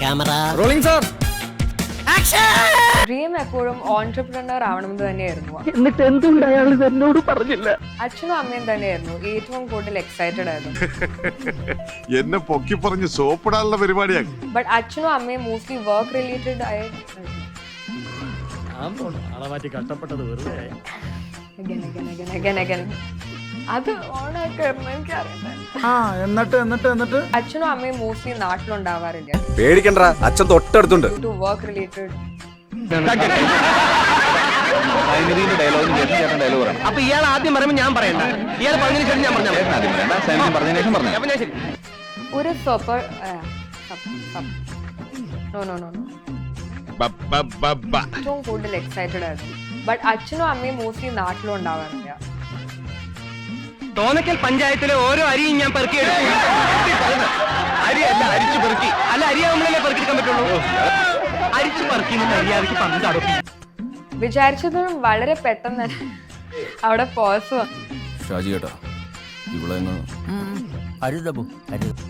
Camera rolling sir. Dream എപ്പോഴും entrepreneur ആവണമെന്ന് തന്നെയായിരുന്നു. എന്നിട്ട് എന്തുകൊണ്ട് അയാൾ എന്നോട് പറഞ്ഞില്ല? അച്ഛനും അമ്മയും തന്നെയായിരുന്നു ഏറ്റവും കൂടുതൽ എക്സൈറ്റഡ് ആയിരുന്നു. എന്നെ പൊക്കി പറഞ്ഞ് സോപ്പിടാനുള്ള പരിപാടിയാണ്. ബട്ട് അച്ഛനും അമ്മയും മോസ്റ്റ്ലി വർക്ക് റിലേറ്റഡ് ആയ അത് ഓണാക്കായിരുന്നു എനിക്കറിയില്ല. അച്ഛനും അമ്മയും മോസ്റ്റ്ലി നാട്ടിലുണ്ടാവാറില്ല. പേടിക്കണ്ട, അച്ഛൻ തൊട്ടടുത്തുണ്ട്. To work related. അപ്പൊ ഇയാൾ ആദ്യം പറയുമ്പോ ഞാൻ പറയണ്ട, ഇയാൾ പറഞ്ഞതിന് ശേഷം ഞാൻ പറഞ്ഞ ഒരു സൂപ്പർ ഏറ്റവും കൂടുതൽ എക്സൈറ്റഡ് ആയിരുന്നു. ബട്ട് അച്ഛനും അമ്മയും മോസ്റ്റ്ലി നാട്ടിലും ഉണ്ടാവാറില്ല. തോന്നക്കൽ പഞ്ചായത്തിലെ ഓരോ അരിയും ഞാൻ പെറുക്കി അരിയല്ല, അരിച്ചു പെറുക്കി. അല്ല, അരിയാവുമ്പോഴല്ലേ പെറുക്കിയെടുക്കാൻ പറ്റുള്ളൂ. അരിച്ചു പെറുക്കി അരിയാവിക്ക് പങ്കെടുക്കും. വിചാരിച്ചതും വളരെ പെട്ടെന്ന് അവിടെ പോസ് ഷാജി ചേട്ടാ, ഇവിടെ അരുതബു അരുത്.